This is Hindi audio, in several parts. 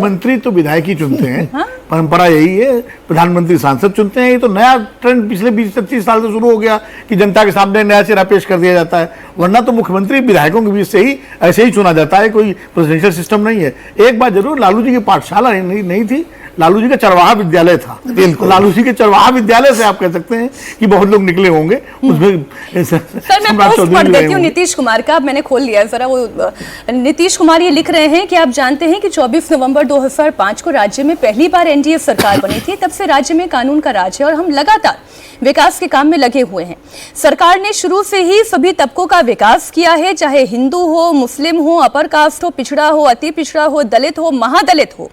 मुख्यमंत्री तो विधायक ही चुनते हैं। हाँ? परंपरा यही है, प्रधानमंत्री सांसद चुनते हैं। ये तो नया ट्रेंड पिछले 20-25 साल से शुरू हो गया कि जनता के सामने नया चेहरा पेश कर दिया जाता है, वरना तो मुख्यमंत्री विधायकों के बीच से ही ऐसे ही चुना जाता है, कोई प्रेसिडेंशियल सिस्टम नहीं है। एक बात जरूर, लालू जी की पाठशाला नहीं थी, लालू जी का चरवाहा विद्यालय था। लालू जी के चरवाहा विद्यालय से आप कह सकते हैं कि बहुत लोग निकले होंगे उसमें। सर मैं पोस्ट पढ़ देती हूँ नीतीश कुमार का, मैंने खोल लिया जरा वो। नीतीश कुमार ये लिख रहे हैं कि आप जानते हैं कि 24 नवंबर 2005 को राज्य में पहली बार एनडीए सरकार बनी थी, तब से राज्य में कानून का राज है और हम लगातार विकास के काम में लगे हुए हैं। सरकार ने शुरू से ही सभी तबकों का विकास किया है, चाहे हिंदू हो, मुस्लिम हो, अपर कास्ट हो, पिछड़ा हो, अति पिछड़ा हो, दलित हो, महादलित हो,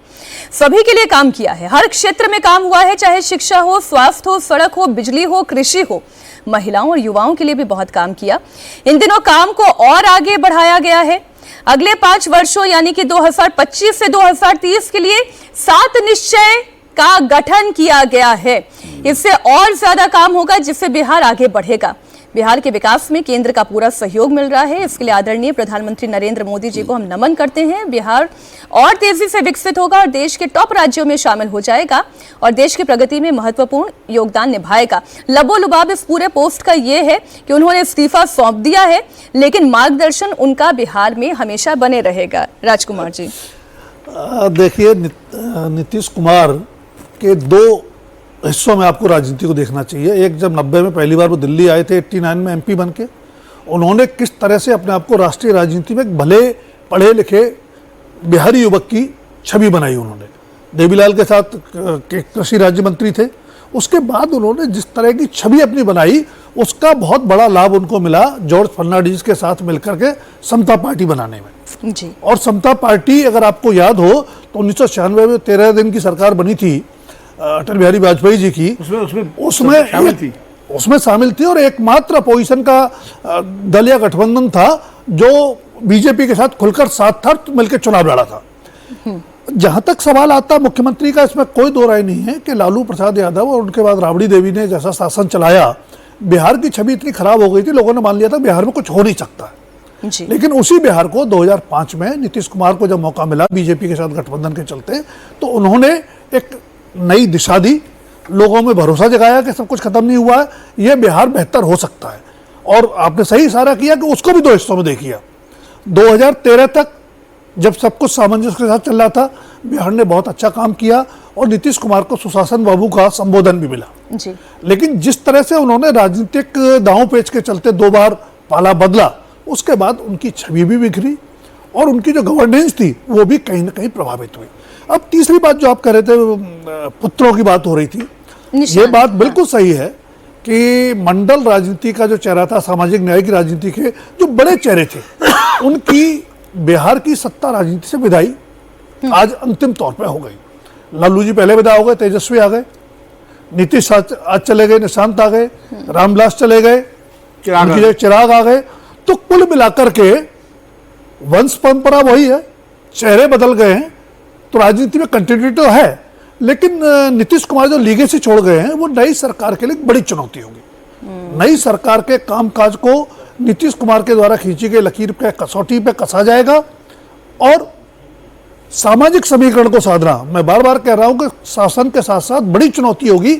सभी के लिए काम किया है। हर क्षेत्र में काम हुआ है, चाहे शिक्षा हो, स्वास्थ्य हो, सड़क हो, बिजली हो, कृषि हो, महिलाओं और युवाओं के लिए भी बहुत काम किया। इन दिनों काम को और आगे बढ़ाया गया है। अगले 5 वर्षों यानी कि 2025 से 2030 के लिए 7 निश्चय का गठन किया गया है। इससे और ज्यादा काम होगा, जिससे बिहार आगे बढ़ेगा। बिहार के विकास में केंद्र का पूरा सहयोग मिल रहा है। इसके लिए आदरणीय प्रधानमंत्री नरेंद्र मोदी जी को हम नमन करते हैं। बिहार और तेजी से विकसित होगा और देश के टॉप राज्यों में शामिल हो जाएगा और देश की प्रगति में महत्वपूर्ण योगदान निभाएगा। लबोलुबाब इस पूरे पोस्ट का ये है कि उन्होंने इस्तीफा सौंप दिया है, लेकिन मार्गदर्शन उनका बिहार में हमेशा बने रहेगा। राजकुमार जी, देखिए, नीतीश कुमार के 2 हिस्सों में आपको राजनीति को देखना चाहिए। एक, जब 90 में पहली बार वो दिल्ली आए थे 89 में एमपी बन के, उन्होंने किस तरह से अपने आप को राष्ट्रीय राजनीति में एक भले पढ़े लिखे बिहारी युवक की छवि बनाई। उन्होंने देवीलाल के साथ कृषि राज्य मंत्री थे। उसके बाद उन्होंने जिस तरह की छवि अपनी बनाई, उसका बहुत बड़ा लाभ उनको मिला जॉर्ज फर्नांडिस के साथ मिलकर के समता पार्टी बनाने में जी। और समता पार्टी, अगर आपको याद हो तो 1996 में 13 दिन की सरकार बनी थी अटल बिहारी वाजपेयी जी की, उसमें शामिल थी और एकमात्र अपोजिशन का दल या गठबंधन था जो बीजेपी के साथ खुलकर साथ था, मिलकर चुनाव लड़ा था। जहां तक सवाल आता मुख्यमंत्री का, इसमें कोई दो राय नहीं है कि लालू प्रसाद यादव और उनके बाद राबड़ी देवी ने जैसा शासन चलाया, बिहार की छवि इतनी खराब हो गई थी, लोगों ने मान लिया था बिहार में कुछ हो नहीं सकता जी। लेकिन उसी बिहार को 2005 में नीतीश कुमार को जब मौका मिला बीजेपी के साथ गठबंधन के चलते, तो उन्होंने एक नई दिशा दी, लोगों में भरोसा जगाया कि सब कुछ खत्म नहीं हुआ है, यह बिहार बेहतर हो सकता है। और आपने सही इशारा किया कि उसको भी 2 हिस्सों में देखिए। 2013 तक जब सब कुछ सामंजस्य के साथ चल रहा था, बिहार ने बहुत अच्छा काम किया और नीतीश कुमार को सुशासन बाबू का संबोधन भी मिला जी। लेकिन जिस तरह से उन्होंने राजनीतिक दांव पेच के चलते 2 बार पाला बदला, उसके बाद उनकी छवि भी बिखरी और उनकी जो गवर्नेंस थी वो भी कहीं ना कहीं प्रभावित हुई। अब तीसरी बात जो आप कह रहे थे, पुत्रों की बात हो रही थी, ये बात बिल्कुल सही है कि मंडल राजनीति का जो चेहरा था, सामाजिक न्याय की राजनीति के जो बड़े चेहरे थे, उनकी बिहार की सत्ता राजनीति से विदाई आज अंतिम तौर पे हो गई। लालू जी पहले विदा हो गए, तेजस्वी आ गए, नीतीश आज चले गए, निशांत आ गए, रामविलास चले गए, चिराग आ गए। तो कुल मिलाकर के वंश परंपरा वही है, चेहरे बदल गए हैं, तो राजनीति में कंटिन्यूटी तो है, लेकिन नीतीश कुमार जो लीगेसी छोड़ गए हैं वो नई सरकार के लिए बड़ी चुनौती होगी। नई सरकार के कामकाज को नीतीश कुमार के द्वारा खींची गई लकीर पे, कसौटी पे कसा जाएगा और सामाजिक समीकरण को साधना, मैं बार बार कह रहा हूं कि शासन के साथ साथ बड़ी चुनौती होगी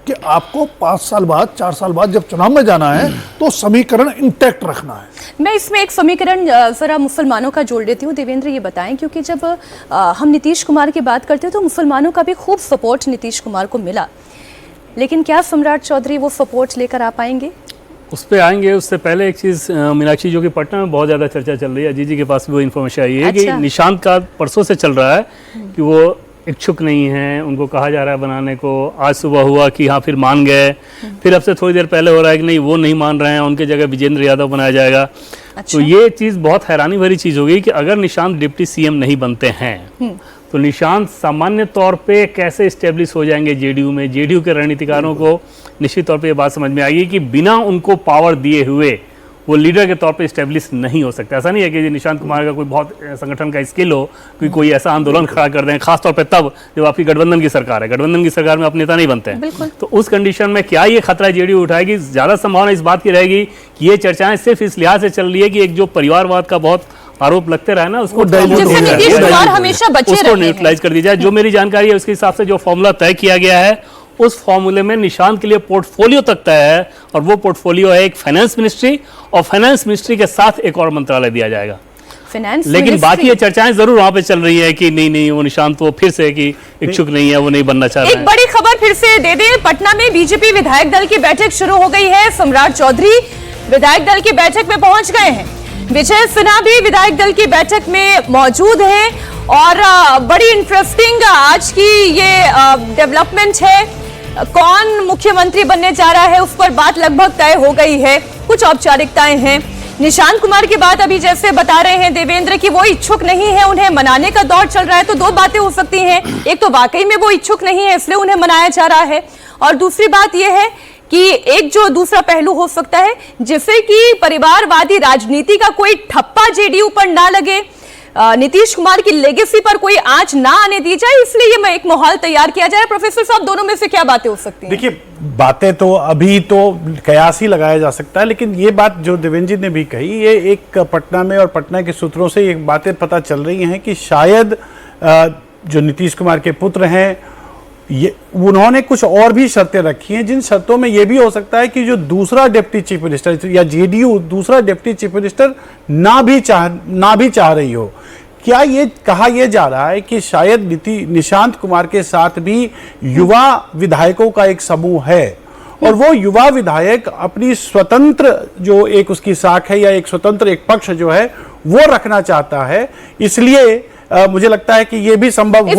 कि आपको 5 साल बाद, 4 साल बाद जब चुनाव में जाना है तो समीकरण इंटैक्ट रखना है। मैं इसमें एक समीकरण जरा मुसलमानों का जोड़ देती हूँ। देवेंद्र ये बताएं, क्योंकि जब हम नीतीश कुमार की बात करते हैं तो मुसलमानों का भी खूब सपोर्ट नीतीश कुमार को मिला, लेकिन क्या सम्राट चौधरी वो सपोर्ट लेकर आ पाएंगे? उस पर आएंगे। उससे पहले एक चीज़, मीनाक्षी, जो कि पटना में बहुत ज़्यादा चर्चा चल रही है, जी के पास भी वो इन्फॉर्मेशन आई है कि निशांत का परसों से चल रहा है कि वो इच्छुक नहीं है, उनको कहा जा रहा है बनाने को। आज सुबह हुआ कि हाँ फिर मान गए, फिर अब से थोड़ी देर पहले हो रहा है कि नहीं वो नहीं मान रहे हैं, उनके जगह विजेंद्र यादव बनाया जाएगा। तो ये चीज़ बहुत हैरानी भरी चीज़ होगी कि अगर निशांत डिप्टी सीएम नहीं बनते हैं तो निशांत सामान्य तौर पे कैसे स्टेब्लिश हो जाएंगे जेडीयू में। जेडीयू के रणनीतिकारों को निश्चित तौर पे ये बात समझ में आएगी कि बिना उनको पावर दिए हुए वो लीडर के तौर पे स्टेब्लिश नहीं हो सकता। ऐसा नहीं है कि निशांत कुमार का कोई बहुत संगठन का स्किल हो कि कोई ऐसा आंदोलन खड़ा कर दें, खासतौर पे तब जब आपकी गठबंधन की सरकार है। गठबंधन की सरकार में आप नेता नहीं बनते हैं, तो उस कंडीशन में क्या ये खतरा जेडीयू उठाएगी? ज़्यादा संभावना इस बात की रहेगी कि ये चर्चाएं सिर्फ इस लिहाज से चल रही है कि एक जो परिवारवाद का बहुत आरोप लगते रहे ना उसको जिससे नीतीश कुमार हमेशा बचे उसको रहे हैं। न्यूट्रलाइज कर दिया जाए। जो मेरी जानकारी है उसके हिसाब से जो फॉर्मूला तय किया गया है उस फॉर्मूले में निशांत के लिए पोर्टफोलियो तक तय है, और वो पोर्टफोलियो है एक फाइनेंस मिनिस्ट्री, और फाइनेंस मिनिस्ट्री के साथ एक और मंत्रालय दिया जाएगा। फाइनेंस लेकिन बाकी ये चर्चाएं जरूर वहां पे चल रही है कि नहीं वो निशांत वो फिर से कि इच्छुक नहीं है, वो नहीं बनना चाह रहा एक है। बड़ी खबर फिर से दे दें, पटना में बीजेपी विधायक दल की बैठक शुरू हो गई है। सम्राट चौधरी विधायक दल की बैठक में पहुंच गए हैं। विजय सिन्हा भी विधायक दल की बैठक में मौजूद है, और बड़ी इंटरेस्टिंग आज की ये डेवलपमेंट है। कौन मुख्यमंत्री बनने जा रहा है उस पर बात लगभग तय हो गई है, कुछ औपचारिकताएं हैं। निशांत कुमार की बात अभी जैसे बता रहे हैं देवेंद्र की वो इच्छुक नहीं है, उन्हें मनाने का दौर चल रहा है। तो दो बातें हो सकती हैं, एक तो वाकई में वो इच्छुक नहीं है इसलिए उन्हें मनाया जा रहा है, और दूसरी बात यह है कि एक जो दूसरा पहलू हो सकता है जिससे कि परिवारवादी राजनीति का कोई ठप्पा जेडीयू पर ना लगे, नीतीश कुमार की लेगेसी पर कोई आंच ना आने दी जाए, इसलिए ये एक माहौल तैयार किया जा रहा है। प्रोफेसर साहब, दोनों में से क्या बातें हो सकती हैं? देखिए, बातें तो अभी तो कयास ही लगाया जा सकता है, लेकिन ये बात जो देवेंद्र जी ने भी कही, ये एक पटना में और पटना के सूत्रों से ये बातें पता चल रही हैं कि शायद जो नीतीश कुमार के पुत्र हैं ये उन्होंने कुछ और भी शर्तें रखी हैं, जिन शर्तों में ये भी हो सकता है कि जो दूसरा डिप्टी चीफ मिनिस्टर या जेडीयू दूसरा डिप्टी चीफ मिनिस्टर ना भी चाह रही हो। क्या ये कहा यह जा रहा है कि शायद निशांत कुमार के साथ भी युवा विधायकों का एक समूह है, और वो युवा विधायक अपनी स्वतंत्र जो एक उसकी साख है या एक स्वतंत्र एक पक्ष जो है वो रखना चाहता है, इसलिए मुझे लगता है कि ये भी संभव हो